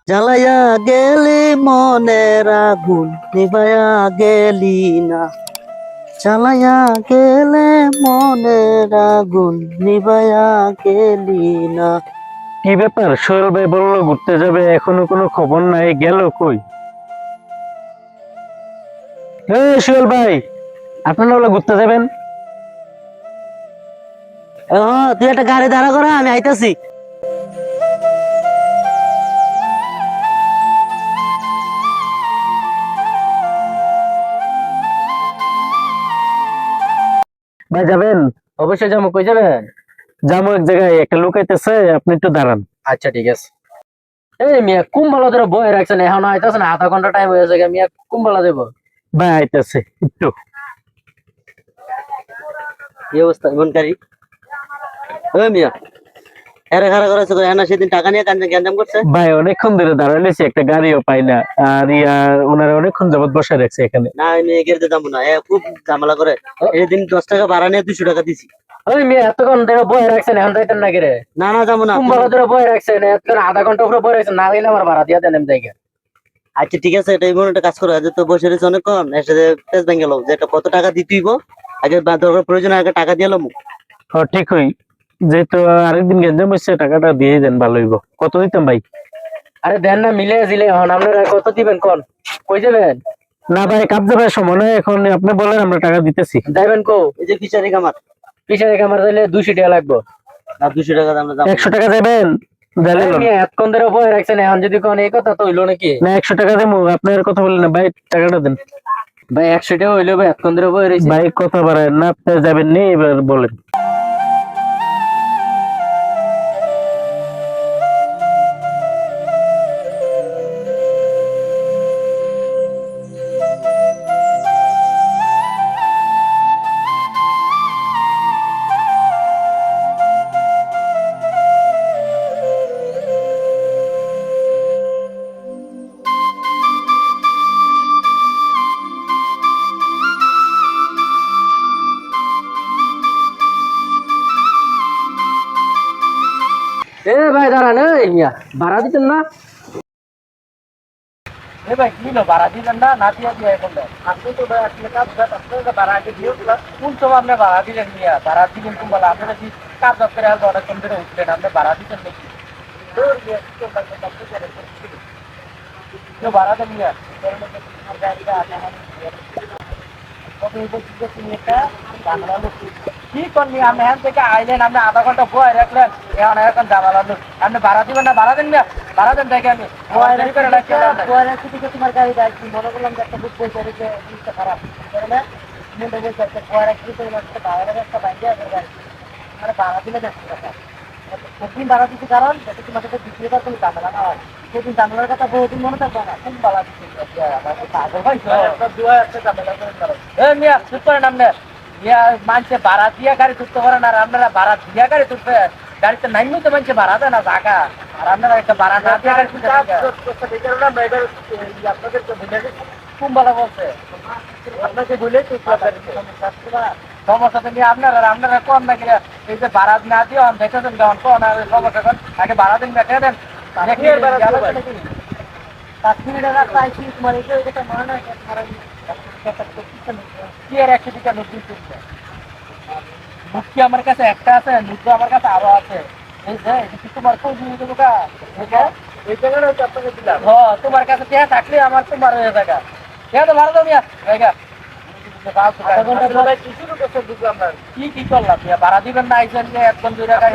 জ্বালাইয়া গেলি মনের আগুন নিভাইয়া গেলি না, জ্বালাইয়া গেলে মনের আগুন নিভাইয়া গেলি না। কি ব্যাপার? সোহেল ভাই বললো ঘুরতে যাবে, এখনো কোনো খবর নাই, গেল কই? সোহেল ভাই, আপনারা বলে ঘুরতে যাবেন? তুই একটা গাড়ি দাঁড়া করা, আমি আইতাছি। ভাই যাবেন? অবশ্যই যাবো। কই যাবেন? যাবো এক জায়গায়, একটা লোক আইতেছে, আপনি একটু দাঁড়ান। আচ্ছা ঠিক আছে। এই মিয়া কুম্বালা ধরে বয়ে রাখছেন, এখন আইতাছে না, আধা ঘন্টা টাইম হয়েছে মিয়া, কুম্বালা দেবো। ভাই আইতেছে একটু। কি অবস্থা এমন গাড়ি? ওই মিয়া এরা খারাপ করেছে, এনা সেদিন টাকা নিয়ে গ্যাঞ্জাম করছে। ভাই অনেকক্ষণ ধরে দাঁড়াইছি, একটা গাড়িও পাই না, আর ওনারা অনেকক্ষণ যাবত বসে রাখছে এখানে। না আমি এগিয়ে যাবো না, খুব ঝামেলা করে। এদিন 10 টাকা ভাড়া নিয়ে 200 টাকা দিছি। ওই মিয়া এতক্ষণ ধরে বয়ে রাখছেন, এখন যাইতেন না রে? না না যাবো না। কুম্বালা ধরে বয়ে রাখছেন, এতক্ষণ আধা ঘন্টা উপরে বয়ে রাখছেন, না গেলে আমার ভাড়া দিয়া দেন জায়গা। আচ্ছা ঠিক আছে, এটা এমন একটা কাজ করো, আজ তো বসে রয়েছে অনেকক্ষণ, এর সাথে পেস ভেঙে গেল, যে কত টাকা দিতেইব আগে, দরকার প্রয়োজন আগে টাকা দিয়ে এলাম। ঠিক হই, যেহেতু আরেকদিন গেঞ্জাম হচ্ছে, টাকাটা দিয়ে দেন, ভালো হইব। কত দিতাম ভাই? আরে দেন না, মিলে জিলে এখন আপনারা কত দিবেন কোন? কই যাবেন? না ভাই, কাজ যাবে, সময় নয় এখন, আপনি বলেন, আমরা টাকা দিতেছি। যাইবেন কো? এই যে ফিশারি কামার। ফিশারি কামার যাইলে 200 টাকা লাগবে। না 200 টাকা আমরা যাবো। 100 টাকা যাবেন? এতক্ষণ ধরে বয়ে রাখছেন, এখন যদি কোন এই কথা তো হইলো নাকি? না 100 টাকা দেবো, আপনার কথা বললেন না ভাই, টাকাটা দেন। ভাই 100 টাকা হইলো ভাই, এতক্ষণ ধরে বয়ে রয়েছে। ভাই কথা বাড়ায় না, আপনি যাবেন নি, এবার বলেন। এ ভাই দাঁড়ান, এই মিয়া ভাড়া দিতেন না? এ ভাই কি হলো, ভাড়া দিলেন না? না দিয়া দিয়া এখন আপনি তো ভাই আসলে কাজ আপনার ভাড়া আগে দিয়ে কোন সময় আপনি ভাড়া দিলেন মিয়া? ভাড়া দিলেন কোন বলা, আপনারা কি কাজ করে আসবো অনেকক্ষণ ধরে উঠলেন, আপনি ভাড়া দিতেন নাকি? ভাড়া দেন মিয়া, কি করবি? আপনি এখান থেকে আইলেন, আপনি আধা ঘন্টা বয়ে রাখলেন, এখন এখন জামাল আপনি ভাড়া দিবেন না? ভাড়া দেন মিয়া, ভাড়া দেন। দেখে আমি তোমার গাড়ি গাড়ি মনে করলাম যে একটা বুক পয়সা রেখে জিনিসটা খারাপ মুন্ডে বসে একটা পয় রাখি একটা ভাড়া একটা বাইকে মানে ভাড়া দিলে 100 টাকা প্রতিদিন ভাড়া দিচ্ছি, কারণ যাতে তোমার সাথে দ্বিতীয়বার তুমি ঝামেলা না হয়। প্রতিদিন ঝামেলার কথা বহুদিন মনে থাকবে না, কোন ভাড়া দিচ্ছি মিয়া চুপ করেন আপনি। মিয়া মানুষে ভাড়া দিয়া গাড়ি তুলতে পারেন, আর আপনারা ভাড়া দিয়া গাড়ি তুলতে, গাড়িতে নাইমই তো মানুষে ভাড়া দেয় না জায়গা, আর আপনারা একটা ভাড়া না দিয়া গাড়ি তুলতে কুম্বালা বলছে আপনাকে বলে সমস্যা তো নিয়ে আপনারা কম না গেলে এই যে ভাড়া না দিয়ে দেখেছেন কেমন কোন সমস্যা করেন, আগে ভাড়া দিন দেখে দেন। কি আর 100 টাকা নোট দিতে মুক্তি আমার কাছে একটা আছে, মুদ্রা আমার কাছে আরো আছে। এই যে তোমার কোন জিনিস তোমার কাছে টিয়া থাকলে আমার তোমার হয়ে জায়গা টিয়া তো ভাড়া দাও মিয়া জায়গা। কি কি করলাম মিয়া? ভাড়া দিবেন না? আইসেন 1 ঘন্টা টাকা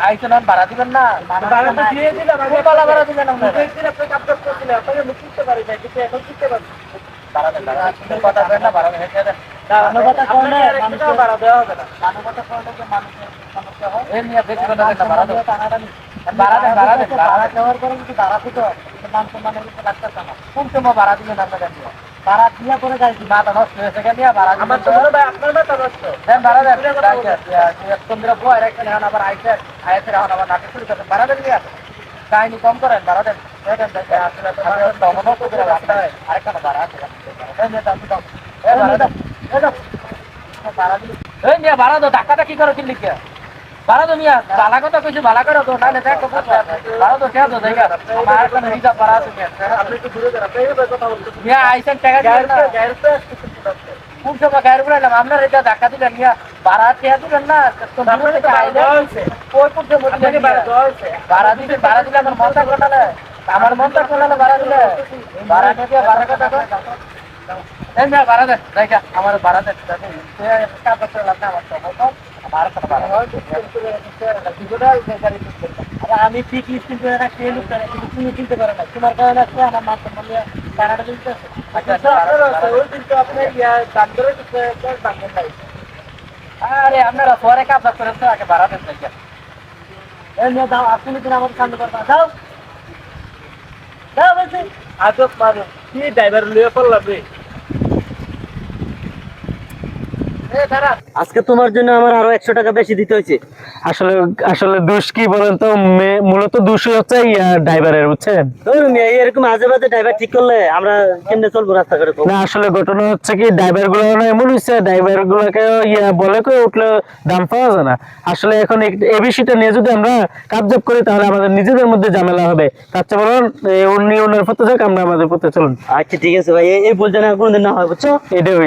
আইসেন, ভাড়া দিবেন না? ভাড়া দিবেন কথা দেন না, ভাড়া হেঁটে দেন। কাহিনী কম করেন ভাড়া দেন আসলে তো আরেকটা ভাড়া আছে ভাড়া দো টাকাটা কি করো কিনলি কে ভাড়া দো মিয়া ভাড়া কথা কইছি ভাড়া করে দো না নেতা একটা ভাড়া দো কে দো দেখা আমার একটা রিজার্ভ ভাড়া আছে আপনি একটু দূরে যান আপনি এই কথা বলতে মিয়া আইসেন টাকা দিয়ে না কোন সময় গায়ের উপরে এলাম আপনার এটা ধাক্কা দিলেন মিয়া ভাড়া টিয়া দিলেন না তো দূর থেকে আইলে ওই কোন সময় ভাড়া দিলে আমার মনটা কোটালে আমার মনটা কোটালে ভাড়া দিলে ভাড়া নিয়ে ভাড়া কথা এই মিয়া ভাড়া দে দেখা আমার ভাড়া দে কাজ করতে লাগবে আমার তো আমি ঠিক লিস্টিং করে রাখছি এই লোকটা কিন্তু তুমি কিনতে পারো না তোমার কারণে আছে আমার মাছ সম্বন্ধে কানাডা দিতে আরে আপনারা পরে কাজ করেন তো আগে ভাড়া দেন দাও আপনি দিন আমাকে সামনে করবা দাও দাও বলছি আজব মারো কি ড্রাইভার লিয়ে পড়লাম রে আজকে তোমার জন্য আমার আরো 100 টাকা বেশি দিতে হয়েছে। আসলে আসলে দোষ কি বলেন তো, মূলত দোষ হচ্ছে ড্রাইভারের, বুঝছেন? ধরুন এরকম আজে বাজে ড্রাইভার ঠিক করলে আমরা কেমনে চলবো রাস্তা করে? না আসলে ঘটনা হচ্ছে কি, ড্রাইভার গুলো এমন হচ্ছে, ড্রাইভার গুলোকে বলে করে উঠলে দাম পাওয়া যায় না। আসলে এখন এই বিষয়টা নিয়ে যদি আমরা কাবজাব করি তাহলে আমাদের নিজেদের মধ্যে ঝামেলা হবে। তার চেয়ে বলুন উনি ওনার পথে যাক, আমরা আমাদের পথে চলুন। আচ্ছা ঠিক আছে ভাই, এই ভুল যেন কোনোদিন না হয়, বুঝছো? এটাই